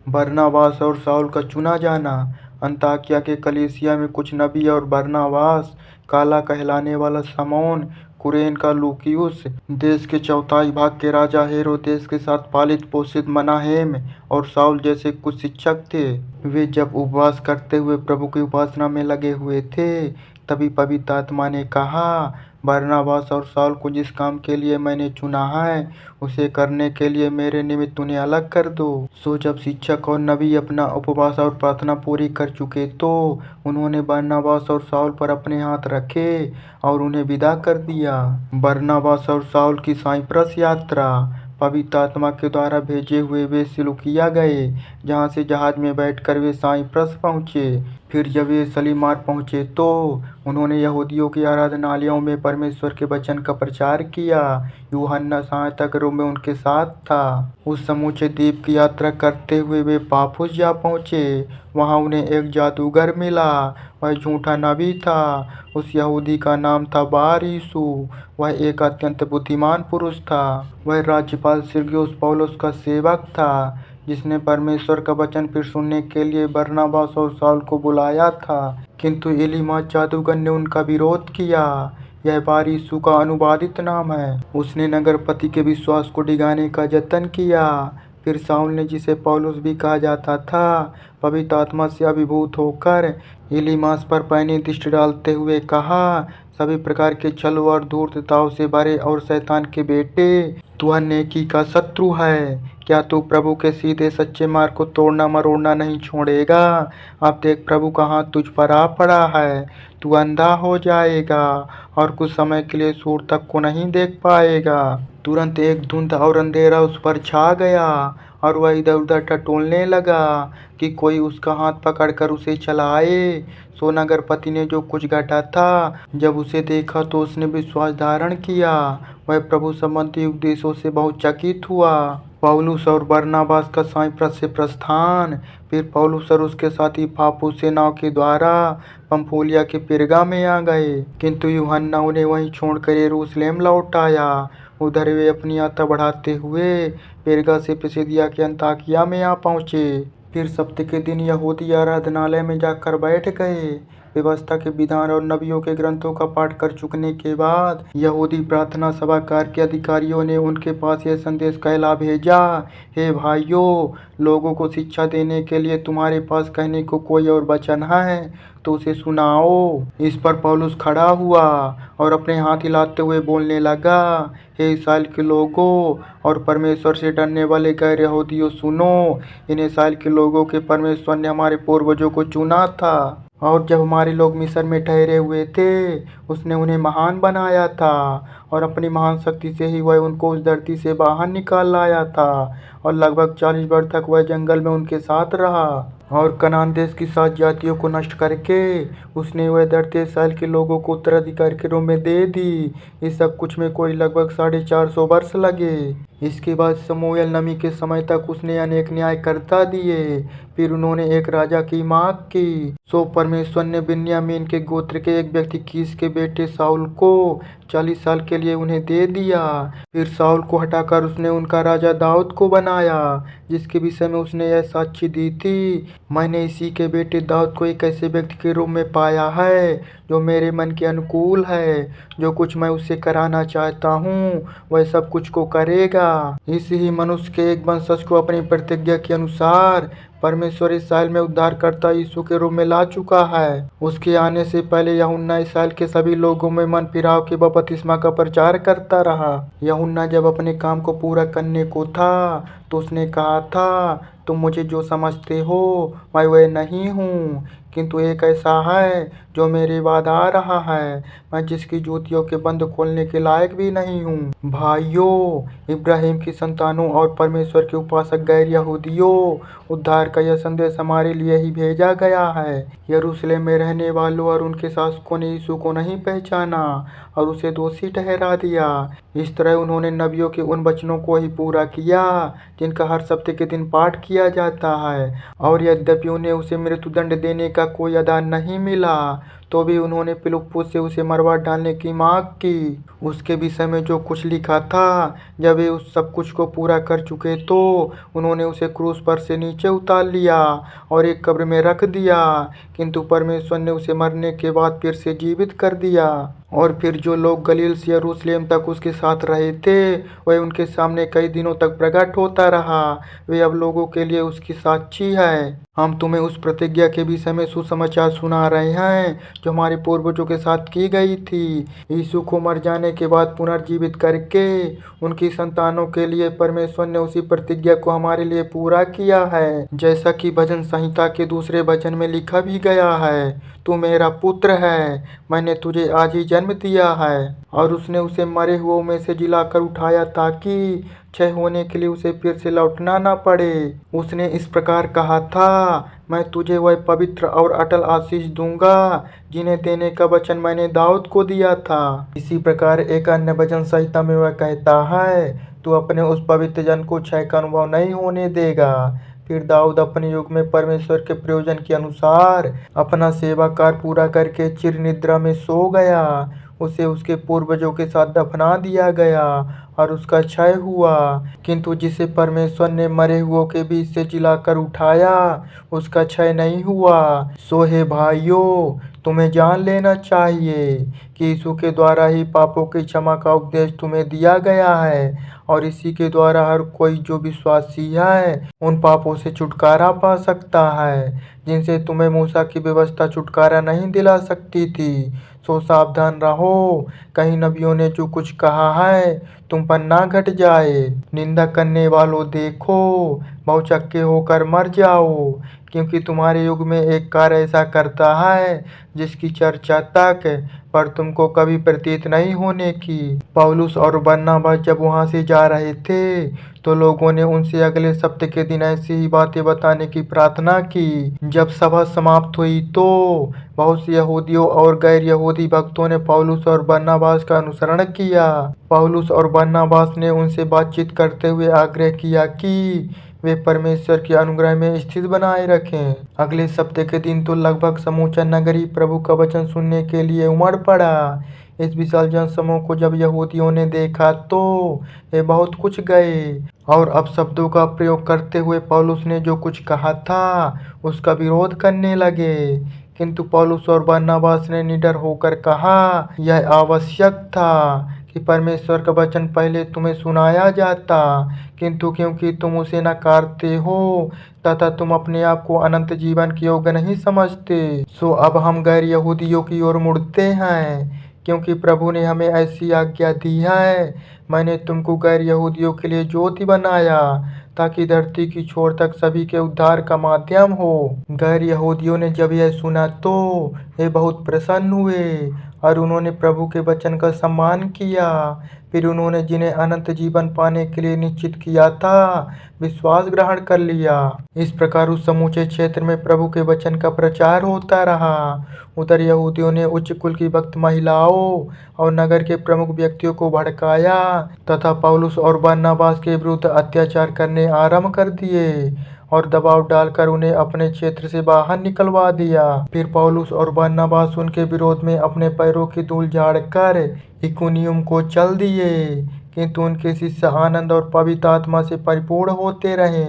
बरनबास और शाऊल का चुना जाना। अंताकिया के कलीसिया में कुछ नबी और बरनबास, काला कहलाने वाला शमौन, कुरेन का लूकियुस, देश के चौथाई भाग के राजा हेरोदेस के साथ पालित पोषित मनाहेम और शाऊल जैसे कुछ शिक्षक थे। वे जब उपवास करते हुए प्रभु की उपासना में लगे हुए थे, तभी पवित्र आत्मा ने कहा, बरनबास और शाऊल को जिस काम के लिए मैंने चुना है, उसे करने के लिए मेरे निमित्त उन्हें अलग कर दो। सो जब शिक्षक और नबी अपना उपवास और प्रार्थना पूरी कर चुके, तो उन्होंने बरनबास और शाऊल पर अपने हाथ रखे और उन्हें विदा कर दिया। बरनबास और शाऊल की साइप्रस यात्रा। पवित्र आत्मा के द्वारा भेजे हुए वे सिलूकिया गए, जहाँ से जहाज में बैठकर वे साइप्रस पहुँचे। फिर जब वे सलीमार पहुँचे, तो उन्होंने यहूदियों की आराधनालयों में परमेश्वर के वचन का प्रचार किया। यूहन्ना सहायता के रूप में उनके साथ था। उस समूचे द्वीप की यात्रा करते हुए वे पाफुस जा पहुँचे। वहाँ उन्हें एक जादूगर मिला। वह झूठा नबी था। उस यहूदी का नाम था बार यीशु। वह एक अत्यंत बुद्धिमान पुरुष था। वह राज्यपाल सिरगियुस पौलुस का सेवक था, जिसने परमेश्वर का वचन फिर सुनने के लिए बरनबास और शाऊल को बुलाया था। किंतु इलीमास जादूगर ने उनका विरोध किया। यह बार यीशु का अनुवादित नाम है। उसने नगरपति के विश्वास को डिगाने का जतन किया। फिर शाऊल ने, जिसे पौलुस भी कहा जाता था, पवित्र आत्मा से अभिभूत होकर इलीमास पर पैनी दृष्टि डालते हुए कहा, सभी प्रकार के छल और धूर्तताओं से भरे और शैतान के बेटे, तू नेकी का शत्रु है। क्या तू प्रभु के सीधे सच्चे मार्ग को तोड़ना मरोड़ना नहीं छोड़ेगा? अब देख, प्रभु का हाथ तुझ पर आ पड़ा है। तू अंधा हो जाएगा और कुछ समय के लिए सूर तक को नहीं देख पाएगा। तुरंत एक धुंध और अंधेरा उस पर छा गया और वह इधर उधर टटोलने लगा कि कोई उसका हाथ पकड़कर उसे चलाए। सो नगरपति ने जो कुछ घटा था, जब उसे देखा तो उसने विश्वास धारण किया। वह प्रभु संबंधी उपदेशों से बहुत चकित हुआ। पौलुस और बरनबास का साइप्रस से प्रस्थान। फिर पौलुस और उसके साथी पाफुस से नाव के द्वारा पंफूलिया के पेरगा में आ गए, किंतु यूहन्ना उन्हें वहीं छोड़कर यरूशलेम लौट आया। उधर वे अपनी यात्रा बढ़ाते हुए पेरगा से पिसिदिया के अंताकिया में आ पहुँचे। फिर सप्ताह के दिन यहूदी आराधनालय में जाकर बैठ गए। व्यवस्था के विधान और नबियों के ग्रंथों का पाठ कर चुकने के बाद यहूदी प्रार्थना सभागार के अधिकारियों ने उनके पास यह संदेश कहला भेजा, हे भाइयों, लोगों को शिक्षा देने के लिए तुम्हारे पास कहने को कोई और वचन है तो उसे सुनाओ। इस पर पौलुस खड़ा हुआ और अपने हाथ हिलाते हुए बोलने लगा, हे इस्राएल के लोगों और परमेश्वर से डरने वाले गैर यहूदियों, सुनो। इन इस्राएल के लोगों के परमेश्वर ने हमारे पूर्वजों को चुना था, और जब हमारे लोग मिस्र में ठहरे हुए थे, उसने उन्हें महान बनाया था और अपनी महान शक्ति से ही वह उनको उस धरती से बाहर निकाल लाया था। और लगभग 40 वर्ष तक वह जंगल में उनके साथ रहा और कनान देश की 7 जातियों को नष्ट करके उसने वह धरती इस्राएल के लोगों को उत्तराधिकारी के रूप में दे दी। इस सब कुछ में कोई लगभग 450 वर्ष लगे। इसके बाद शमूएल नबी के समय तक उसने अनेक न्याय करता दिए। फिर उन्होंने एक राजा की मांग की। सो परमेश्वर ने बिन्यामीन के गोत्र के एक व्यक्ति कीश के बेटे शाऊल को 40 साल के लिए उन्हें दे दिया। फिर शाऊल को हटाकर उसने उनका राजा दाऊद को बनाया, जिसके विषय में उसने यह साक्षी दी थी, मैंने इसी के बेटे दाऊद को एक ऐसे व्यक्ति के रूप में पाया है जो मेरे मन के अनुकूल है। जो कुछ मैं उससे कराना चाहता हूँ वह सब कुछ को करेगा। इस ही मनुष्य के एक वंशज को अपनी प्रतिज्ञा के अनुसार परमेश्वर इस्राएल में उद्धारकर्ता यीशु के रूप में ला चुका है। उसके आने से पहले यूहन्ना इस्राएल के सभी लोगों में मन फिराव के बपतिस्मा का प्रचार करता रहा। यूहन्ना जब अपने काम को पूरा करने को था, तो उसने कहा था, तुम मुझे जो समझते हो मैं वह नहीं हूँ, किंतु एक ऐसा है जो मेरे बाद आ रहा है, मैं जिसकी जूतियों के बंद खोलने के लायक भी नहीं हूँ। भाइयों, इब्राहिम की संतानों और परमेश्वर के उपासक गैर यहूदियों, उद्धार का यह संदेश हमारे लिए ही भेजा गया है। यरूशलेम में रहने वालों और उनके शासकों ने यीशु को नहीं पहचाना और उसे दोषी ठहरा दिया। इस तरह उन्होंने नबियों के उन वचनों को ही पूरा किया जिनका हर सप्ताह के दिन पाठ किया जाता है। और यद्यपि उन्हें उसे मृत्युदंड देने का कोई आधार नहीं मिला, तो भी उन्होंने फिलिप्पुस से उसे मरवा डालने की मांग की। उसके विषय में जो कुछ लिखा था, जब वे उस सब कुछ को पूरा कर चुके तो उन्होंने उसे क्रूस पर से नीचे उतार लिया और एक कब्र में रख दिया। किंतु परमेश्वर ने उसे मरने के बाद फिर से जीवित कर दिया। और फिर जो लोग गलील से यरूशलेम तक उसके साथ रहे थे, वह उनके सामने कई दिनों तक प्रकट होता रहा। वे अब लोगों के लिए उसकी साक्षी है। हम तुम्हें उस प्रतिज्ञा के विषय में सुसमाचार सुना रहे हैं जो हमारे पूर्वजों के साथ की गई थी। यीशु को मर जाने के बाद पुनर्जीवित करके उनकी संतानों के लिए परमेश्वर ने उसी प्रतिज्ञा को हमारे लिए पूरा किया है, जैसा कि भजन संहिता के दूसरे भजन में लिखा भी गया है, तू मेरा पुत्र है, मैंने तुझे आज ही जन्म दिया है। और उसने उसे मरे हुओं में से जिलाकर उठाया ताकि क्षय होने के लिए उसे फिर से लौटना न पड़े। उसने इस प्रकार कहा था, मैं तुझे वह पवित्र और अटल आशीष दूंगा जिन्हें देने का वचन मैंने दाऊद को दिया था। इसी प्रकार एक अन्य भजन संहिता में वह कहता है, तू अपने उस पवित्र जन को क्षय का अनुभव नहीं होने देगा। फिर दाऊद अपने युग में परमेश्वर के प्रयोजन के अनुसार अपना सेवा कार्य पूरा करके चिर निद्रा में सो गया। उसे उसके पूर्वजों के साथ दफना दिया गया और उसका क्षय हुआ। किंतु जिसे परमेश्वर ने मरे हुओं के बीच से जिलाकर उठाया, उसका क्षय नहीं हुआ। सो हे भाइयों, तुम्हें जान लेना चाहिए कि यीशु के द्वारा ही पापों की क्षमा का उपदेश तुम्हें दिया गया है, और इसी के द्वारा हर कोई जो विश्वासी है उन पापों से छुटकारा पा सकता है जिनसे तुम्हें मूसा की व्यवस्था छुटकारा नहीं दिला सकती थी। सो सावधान रहो, कहीं नबियों ने जो कुछ कहा है तुम पर ना घट जाए। निंदा करने वालों देखो, बहुचक्के होकर मर जाओ, क्योंकि तुम्हारे युग में एक कार ऐसा करता है जिसकी चर्चा तक पर तुमको कभी प्रतीत नहीं होने की। पौलुस और बरनबास जब वहां से जा रहे थे तो लोगों ने उनसे अगले सप्ताह के दिन ऐसी ही बातें बताने की प्रार्थना की। जब सभा समाप्त हुई तो बहुत से यहूदियों और गैर यहूदी भक्तों ने पौलुस और बरनबास का अनुसरण किया। पौलुस और बरनबास ने उनसे बातचीत करते हुए आग्रह किया कि वे परमेश्वर के अनुग्रह में स्थित बनाए रखें। अगले सप्ताह के दिन तो लगभग समूचा नगरी प्रभु का वचन सुनने के लिए उमड़ पड़ा। इस विशाल जनसमूह को जब यहूदियों ने देखा तो वे बहुत कुछ गए और अपशब्दों का प्रयोग करते हुए पौलुस ने जो कुछ कहा था उसका विरोध करने लगे। किंतु पौलुस और बरनबास ने निडर होकर कहा, यह आवश्यक था कि परमेश्वर का वचन पहले तुम्हें सुनाया जाता, किंतु क्योंकि तुम उसे नकारते हो तथा तुम अपने आप को अनंत जीवन के योग्य नहीं समझते, सो अब हम गैर यहूदियों की ओर मुड़ते हैं, क्योंकि प्रभु ने हमें ऐसी आज्ञा दी है, मैंने तुमको गैर यहूदियों के लिए ज्योति बनाया ताकि धरती की छोर तक सभी के उद्धार का माध्यम हो। गैर यहूदियों ने जब यह सुना तो वे बहुत प्रसन्न हुए और उन्होंने प्रभु के वचन का सम्मान किया। फिर उन्होंने जिन्हें अनंत जीवन पाने के लिए निश्चित किया था विश्वास ग्रहण कर लिया। इस प्रकार उस समूचे क्षेत्र में प्रभु के वचन का प्रचार होता रहा। उधर यहूदियों ने उच्च कुल की भक्त महिलाओं और नगर के प्रमुख व्यक्तियों को भड़काया तथा पौलुस और बरनबास के विरुद्ध अत्याचार करने आरंभ कर दिए और दबाव डालकर उन्हें अपने क्षेत्र से बाहर निकलवा दिया। फिर पौलुस और बरनबास उनके विरोध में अपने पैरों की धूल झाड़कर इकुनियुम को चल दिए, किंतु उनके शिष्य आनंद और पवित्र आत्मा से परिपूर्ण होते रहे।